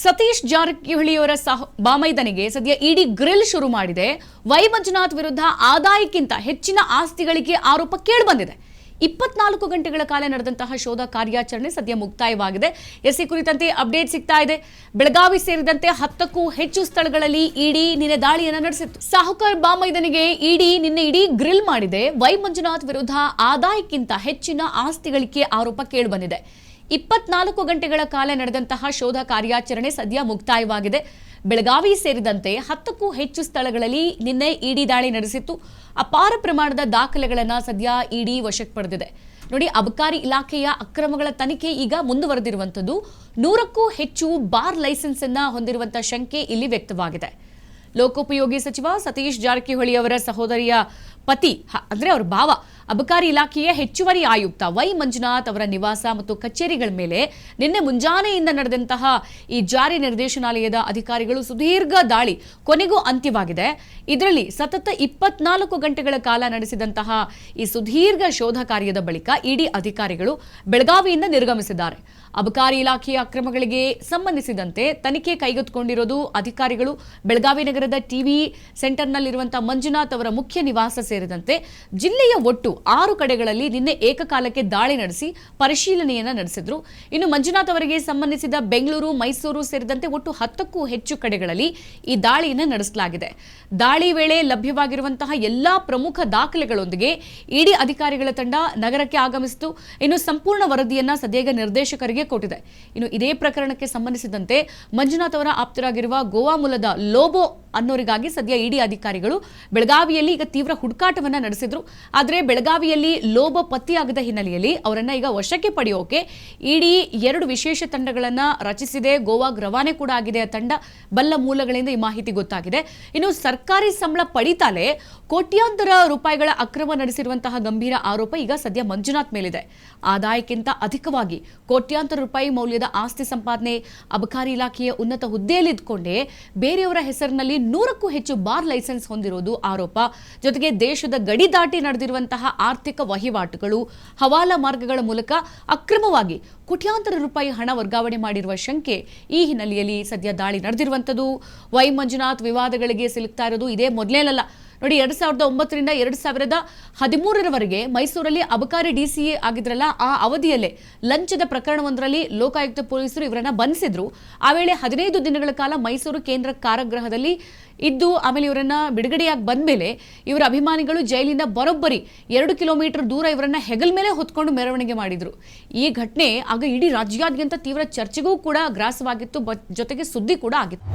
ಸತೀಶ್ ಜಾರಕಿಹೊಳಿಯವರ ಬಾಮೈದನಿಗೆ ಸದ್ಯ ಇಡಿ ಗ್ರಿಲ್ ಶುರು ಮಾಡಿದೆ. ವೈ ಮಂಜುನಾಥ್ ವಿರುದ್ಧ ಆದಾಯಕ್ಕಿಂತ ಹೆಚ್ಚಿನ ಆಸ್ತಿ ಗಳಿಕೆ ಆರೋಪ ಕೇಳಿಬಂದಿದೆ. 24 ಗಂಟೆಗಳ ಕಾಲ ನಡೆದಂತಹ ಶೋಧ ಕಾರ್ಯಾಚರಣೆ ಸದ್ಯ ಮುಕ್ತಾಯವಾಗಿದೆ. ಈ ಕುರಿತಂತೆ ಅಪ್ಡೇಟ್ ಸಿಗ್ತಾ ಇದೆ. ಬೆಳಗಾವಿ ಸೇರಿದಂತೆ 10ಕ್ಕೂ ಹೆಚ್ಚು ಸ್ಥಳಗಳಲ್ಲಿ ಇಡಿ ನಿನ್ನೆ ದಾಳಿಯನ್ನು ನಡೆಸಿತ್ತು. ಸಾಹುಕಾರ್ ಬಾಮೈದನಿಗೆ ನಿನ್ನೆ ಇಡಿ ಗ್ರಿಲ್ ಮಾಡಿದೆ. ವೈ ಮಂಜುನಾಥ್ ವಿರುದ್ಧ ಆದಾಯಕ್ಕಿಂತ ಹೆಚ್ಚಿನ ಆಸ್ತಿ ಗಳಿಕೆ ಆರೋಪ ಕೇಳಿಬಂದಿದೆ. 24 ಗಂಟೆಗಳ ಕಾಲ ನಡೆದಂತಹ ಶೋಧ ಕಾರ್ಯಾಚರಣೆ ಸದ್ಯ ಮುಕ್ತಾಯವಾಗಿದೆ. ಬೆಳಗಾವಿ ಸೇರಿದಂತೆ 10ಕ್ಕೂ ಹೆಚ್ಚು ಸ್ಥಳಗಳಲ್ಲಿ ನಿನ್ನೆ ಇಡಿ ದಾಳಿ ನಡೆಸಿತ್ತು. ಅಪಾರ ಪ್ರಮಾಣದ ದಾಖಲೆಗಳನ್ನು ಸದ್ಯ ಇಡಿ ವಶಕ್ಕೆ ಪಡೆದಿದೆ. ನೋಡಿ, ಅಬಕಾರಿ ಇಲಾಖೆಯ ಅಕ್ರಮಗಳ ತನಿಖೆ ಈಗ ಮುಂದುವರೆದಿರುವಂಥದ್ದು. 100ಕ್ಕೂ ಹೆಚ್ಚು ಬಾರ್ ಲೈಸೆನ್ಸ್ ಅನ್ನ ಹೊಂದಿರುವಂತಹ ಶಂಕೆ ಇಲ್ಲಿ ವ್ಯಕ್ತವಾಗಿದೆ. ಲೋಕೋಪಯೋಗಿ ಸಚಿವ ಸತೀಶ್ ಜಾರಕಿಹೊಳಿ ಅವರ ಸಹೋದರಿಯ ಪತಿ ಅಂದ್ರೆ ಅವರ ಭಾವ ಅಬಕಾರಿ ಇಲಾಖೆಯ ಹೆಚ್ಚುವರಿ ಆಯುಕ್ತ ವೈ ಮಂಜುನಾಥ್ ಅವರ ನಿವಾಸ ಮತ್ತು ಕಚೇರಿಗಳ ಮೇಲೆ ನಿನ್ನೆ ಮುಂಜಾನೆಯಿಂದ ನಡೆದಂತಹ ಈ ಜಾರಿ ನಿರ್ದೇಶನಾಲಯದ ಅಧಿಕಾರಿಗಳು ಸುದೀರ್ಘ ದಾಳಿ ಕೊನೆಗೂ ಅಂತ್ಯವಾಗಿದೆ. ಇದರಲ್ಲಿ ಸತತ 24 ಗಂಟೆಗಳ ಕಾಲ ನಡೆಸಿದಂತಹ ಈ ಸುದೀರ್ಘ ಶೋಧ ಕಾರ್ಯದ ಬಳಿಕ ಇಡಿ ಅಧಿಕಾರಿಗಳು ಬೆಳಗಾವಿಯಿಂದ ನಿರ್ಗಮಿಸಿದ್ದಾರೆ. ಅಬಕಾರಿ ಇಲಾಖೆಯ ಅಕ್ರಮಗಳಿಗೆ ಸಂಬಂಧಿಸಿದಂತೆ ತನಿಖೆ ಕೈಗೆತ್ತಿಕೊಂಡಿರೋದು ಅಧಿಕಾರಿಗಳು ಬೆಳಗಾವಿ ನಗರದ ಟಿವಿ ಸೆಂಟರ್ನಲ್ಲಿರುವಂತಹ ಮಂಜುನಾಥ್ ಅವರ ಮುಖ್ಯ ನಿವಾಸ ಸೇರಿದಂತೆ ಜಿಲ್ಲೆಯ ಒಟ್ಟು 6 ಕಡೆಗಳಲ್ಲಿ ನಿನ್ನೆ ಏಕಕಾಲಕ್ಕೆ ದಾಳಿ ನಡೆಸಿ ಪರಿಶೀಲನೆಯನ್ನ ನಡೆಸಿದ್ರು. ಇನ್ನು ಮಂಜುನಾಥ್ ಅವರಿಗೆ ಸಂಬಂಧಿಸಿದ ಬೆಂಗಳೂರು, ಮೈಸೂರು ಸೇರಿದಂತೆ ಒಟ್ಟು 10ಕ್ಕೂ ಹೆಚ್ಚು ಕಡೆಗಳಲ್ಲಿ ಈ ದಾಳಿಯನ್ನು ನಡೆಸಲಾಗಿದೆ. ದಾಳಿ ವೇಳೆ ಲಭ್ಯವಾಗಿರುವಂತಹ ಎಲ್ಲಾ ಪ್ರಮುಖ ದಾಖಲೆಗಳೊಂದಿಗೆ ಇಡಿ ಅಧಿಕಾರಿಗಳ ತಂಡ ನಗರಕ್ಕೆ ಆಗಮಿಸಿತು. ಇನ್ನು ಸಂಪೂರ್ಣ ವರದಿಯನ್ನ ಸದ್ಯ ನಿರ್ದೇಶಕರಿಗೆ ಕೊಟ್ಟಿದೆ. ಇನ್ನು ಇದೇ ಪ್ರಕರಣಕ್ಕೆ ಸಂಬಂಧಿಸಿದಂತೆ ಮಂಜುನಾಥ್ ಅವರ ಆಪ್ತರಾಗಿರುವ ಗೋವಾ ಮೂಲದ ಲೋಬೋ ಅನ್ನೋರಿಗಾಗಿ ಸದ್ಯ ಇಡಿ ಅಧಿಕಾರಿಗಳು ಬೆಳಗಾವಿಯಲ್ಲಿ ಈಗ ತೀವ್ರ ಹುಡುಕಾಟವನ್ನ ನಡೆಸಿದ್ರು. ಆದರೆ ಬೆಳಗಾವಿಯಲ್ಲಿ ಲೋಬೋ ಪತ್ತೆಯಾಗದ ಹಿನ್ನೆಲೆಯಲ್ಲಿ ಅವರನ್ನ ಈಗ ವಶಕ್ಕೆ ಪಡೆಯೋಕೆ ಇಡಿ 2 ವಿಶೇಷ ತಂಡಗಳನ್ನ ರಚಿಸಿದೆ. ಗೋವಾಗೆ ರವಾನೆ ಕೂಡ ಆಗಿದೆ ಆ ತಂಡ. ಬಲ್ಲ ಮೂಲಗಳಿಂದ ಈ ಮಾಹಿತಿ ಗೊತ್ತಾಗಿದೆ. ಇನ್ನು ಸರ್ಕಾರಿ ಸಂಬಳ ಪಡಿತಾಲೆ ಕೋಟ್ಯಾಂತರ ರೂಪಾಯಿಗಳ ಅಕ್ರಮ ನಡೆಸಿರುವಂತಹ ಗಂಭೀರ ಆರೋಪ ಈಗ ಸದ್ಯ ಮಂಜುನಾಥ್ ಮೇಲಿದೆ. ಆದಾಯಕ್ಕಿಂತ ಅಧಿಕವಾಗಿ ಕೋಟ್ಯಾಂತರ ರೂಪಾಯಿ ಮೌಲ್ಯದ ಆಸ್ತಿ ಸಂಪಾದನೆ, ಅಬಕಾರಿ ಇಲಾಖೆಯ ಉನ್ನತ ಹುದ್ದೆಯಲ್ಲಿ ಇದ್ಕೊಂಡೇ ಬೇರೆಯವರ ಹೆಸರಿನಲ್ಲಿ 100ಕ್ಕೂ ಹೆಚ್ಚು ಬಾರ್ ಲೈಸೆನ್ಸ್ ಹೊಂದಿರುವುದು ಆರೋಪ. ಜೊತೆಗೆ ದೇಶದ ಗಡಿ ದಾಟಿ ನಡೆದಿರುವಂತಹ ಆರ್ಥಿಕ ವಹಿವಾಟುಗಳು, ಹವಾಲಾ ಮಾರ್ಗಗಳ ಮೂಲಕ ಅಕ್ರಮವಾಗಿ ಕೋಟ್ಯಾಂತರ ರೂಪಾಯಿ ಹಣ ವರ್ಗಾವಣೆ ಮಾಡಿರುವ ಶಂಕೆ ಈ ಹಿನ್ನೆಲೆಯಲ್ಲಿ ಸದ್ಯ ದಾಳಿ ನಡೆದಿರುವಂಥದ್ದು. ವೈ ಮಂಜುನಾಥ್ ವಿವಾದಗಳಿಗೆ ಸಿಲುಕ್ತಾ ಇರೋದು ಇದೇ ಮೊದಲೇನಲ್ಲ. ನೋಡಿ, 2009ರಿಂದ 2013ರವರೆಗೆ ಮೈಸೂರಲ್ಲಿ ಅಬಕಾರಿ ಡಿಸಿಎ ಆಗಿದ್ರಲ್ಲ, ಆ ಅವಧಿಯಲ್ಲೇ ಲಂಚದ ಪ್ರಕರಣವೊಂದರಲ್ಲಿ ಲೋಕಾಯುಕ್ತ ಪೊಲೀಸರು ಇವರನ್ನ ಬಂಧಿಸಿದ್ರು. ಆ ವೇಳೆ 15 ದಿನಗಳ ಕಾಲ ಮೈಸೂರು ಕೇಂದ್ರ ಕಾರಾಗೃಹದಲ್ಲಿ ಇದ್ದು ಆಮೇಲೆ ಇವರನ್ನ ಬಿಡುಗಡೆಯಾಗಿ ಬಂದ ಮೇಲೆ ಇವರ ಅಭಿಮಾನಿಗಳು ಜೈಲಿಂದ ಬರೋಬ್ಬರಿ 2 ಕಿಲೋಮೀಟರ್ ದೂರ ಇವರನ್ನ ಹೆಗಲ ಮೇಲೆ ಹೊತ್ಕೊಂಡು ಮೆರವಣಿಗೆ ಮಾಡಿದ್ರು. ಈ ಘಟನೆ ಆಗ ಇಡೀ ರಾಜ್ಯಾದ್ಯಂತ ತೀವ್ರ ಚರ್ಚೆಗೂ ಕೂಡ ಗ್ರಾಸವಾಗಿತ್ತು, ಜೊತೆಗೆ ಸುದ್ದಿ ಕೂಡ ಆಗಿತ್ತು.